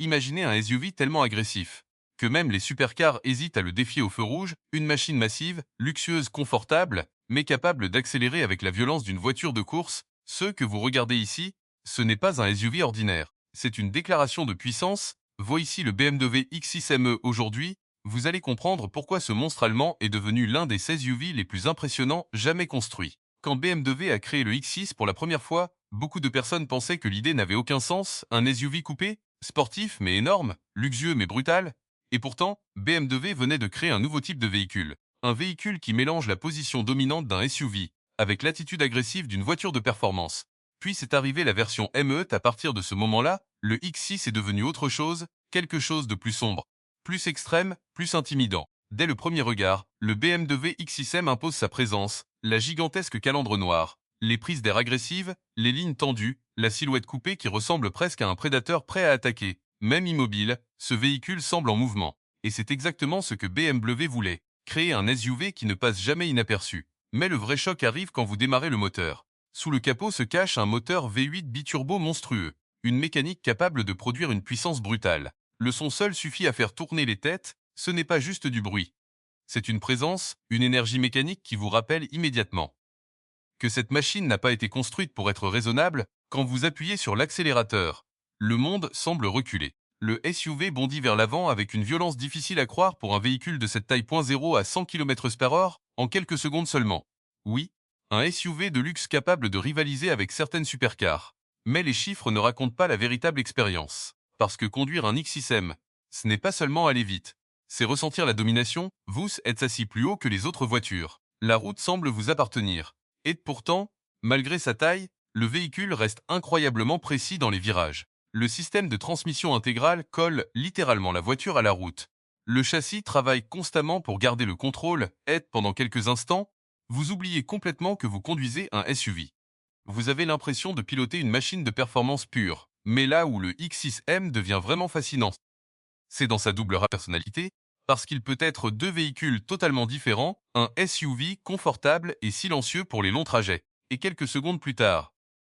Imaginez un SUV tellement agressif que même les supercars hésitent à le défier au feu rouge, une machine massive, luxueuse, confortable, mais capable d'accélérer avec la violence d'une voiture de course. Ce que vous regardez ici, ce n'est pas un SUV ordinaire. C'est une déclaration de puissance. Voici ici le BMW X6 ME aujourd'hui. Vous allez comprendre pourquoi ce monstre allemand est devenu l'un des 16 SUV les plus impressionnants jamais construits. Quand BMW a créé le X6 pour la première fois, beaucoup de personnes pensaient que l'idée n'avait aucun sens, un SUV coupé, sportif mais énorme, luxueux mais brutal. Et pourtant, BMW venait de créer un nouveau type de véhicule. Un véhicule qui mélange la position dominante d'un SUV avec l'attitude agressive d'une voiture de performance. Puis c'est arrivé la version ME. À partir de ce moment-là, le X6 est devenu autre chose, quelque chose de plus sombre, plus extrême, plus intimidant. Dès le premier regard, le BMW X6M impose sa présence, la gigantesque calandre noire, les prises d'air agressives, les lignes tendues, la silhouette coupée qui ressemble presque à un prédateur prêt à attaquer. Même immobile, ce véhicule semble en mouvement. Et c'est exactement ce que BMW voulait, créer un SUV qui ne passe jamais inaperçu. Mais le vrai choc arrive quand vous démarrez le moteur. Sous le capot se cache un moteur V8 biturbo monstrueux, une mécanique capable de produire une puissance brutale. Le son seul suffit à faire tourner les têtes, ce n'est pas juste du bruit. C'est une présence, une énergie mécanique qui vous rappelle immédiatement que cette machine n'a pas été construite pour être raisonnable. Quand vous appuyez sur l'accélérateur, le monde semble reculer. Le SUV bondit vers l'avant avec une violence difficile à croire pour un véhicule de cette taille. 0 à 100 km/h en quelques secondes seulement. Oui, un SUV de luxe capable de rivaliser avec certaines supercars. Mais les chiffres ne racontent pas la véritable expérience. Parce que conduire un X6M, ce n'est pas seulement aller vite, c'est ressentir la domination. Vous êtes assis plus haut que les autres voitures. La route semble vous appartenir. Et pourtant, malgré sa taille, le véhicule reste incroyablement précis dans les virages. Le système de transmission intégrale colle littéralement la voiture à la route. Le châssis travaille constamment pour garder le contrôle, et pendant quelques instants, vous oubliez complètement que vous conduisez un SUV. Vous avez l'impression de piloter une machine de performance pure. Mais là où le X6M devient vraiment fascinant, c'est dans sa double personnalité, parce qu'il peut être deux véhicules totalement différents, un SUV confortable et silencieux pour les longs trajets, et quelques secondes plus tard,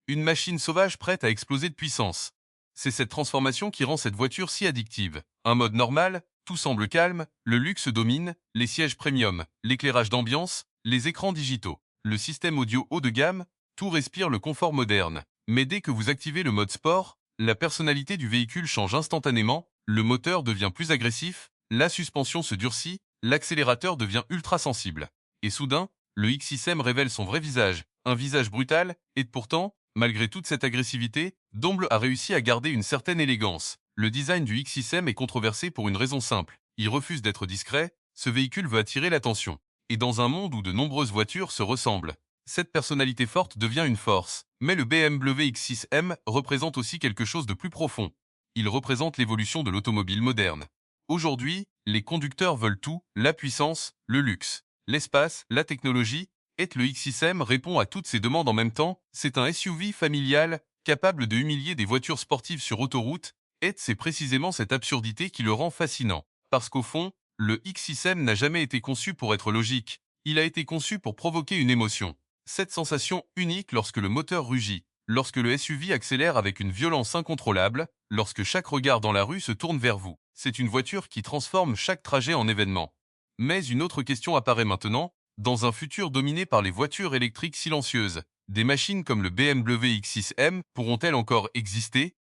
une machine sauvage prête à exploser de puissance. C'est cette transformation qui rend cette voiture si addictive. Un mode normal, tout semble calme, le luxe domine, les sièges premium, l'éclairage d'ambiance, les écrans digitaux, le système audio haut de gamme, tout respire le confort moderne. Mais dès que vous activez le mode sport, la personnalité du véhicule change instantanément, le moteur devient plus agressif, la suspension se durcit, l'accélérateur devient ultra sensible. Et soudain, le X6M révèle son vrai visage, un visage brutal, et pourtant, malgré toute cette agressivité, Domble a réussi à garder une certaine élégance. Le design du X6M est controversé pour une raison simple. Il refuse d'être discret, ce véhicule veut attirer l'attention. Et dans un monde où de nombreuses voitures se ressemblent, cette personnalité forte devient une force. Mais le BMW X6M représente aussi quelque chose de plus profond. Il représente l'évolution de l'automobile moderne. Aujourd'hui, les conducteurs veulent tout, la puissance, le luxe, l'espace, la technologie, et le X6M répond à toutes ces demandes en même temps. C'est un SUV familial, capable de humilier des voitures sportives sur autoroute, et c'est précisément cette absurdité qui le rend fascinant. Parce qu'au fond, le X6M n'a jamais été conçu pour être logique, il a été conçu pour provoquer une émotion. Cette sensation unique lorsque le moteur rugit, lorsque le SUV accélère avec une violence incontrôlable, lorsque chaque regard dans la rue se tourne vers vous. C'est une voiture qui transforme chaque trajet en événement. Mais une autre question apparaît maintenant. Dans un futur dominé par les voitures électriques silencieuses, des machines comme le BMW X6M pourront-elles encore exister?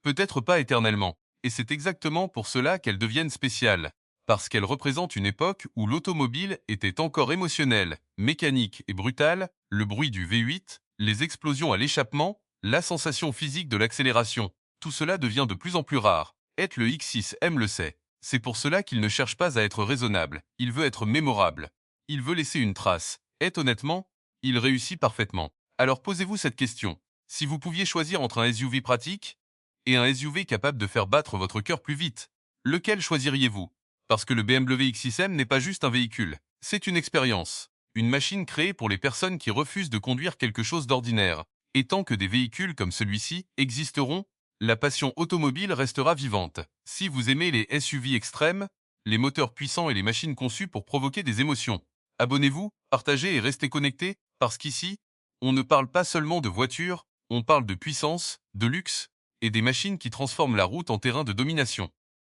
Peut-être pas éternellement. Et c'est exactement pour cela qu'elles deviennent spéciales. Parce qu'elles représentent une époque où l'automobile était encore émotionnelle, mécanique et brutale, le bruit du V8, les explosions à l'échappement, la sensation physique de l'accélération. Tout cela devient de plus en plus rare. Et le X6M le sait. C'est pour cela qu'il ne cherche pas à être raisonnable, il veut être mémorable. Il veut laisser une trace. Et honnêtement, il réussit parfaitement. Alors posez-vous cette question. Si vous pouviez choisir entre un SUV pratique et un SUV capable de faire battre votre cœur plus vite, lequel choisiriez-vous? Parce que le BMW X6M n'est pas juste un véhicule, c'est une expérience. Une machine créée pour les personnes qui refusent de conduire quelque chose d'ordinaire. Et tant que des véhicules comme celui-ci existeront, la passion automobile restera vivante. Si vous aimez les SUV extrêmes, les moteurs puissants et les machines conçues pour provoquer des émotions, abonnez-vous, partagez et restez connectés, parce qu'ici, on ne parle pas seulement de voitures, on parle de puissance, de luxe et des machines qui transforment la route en terrain de domination.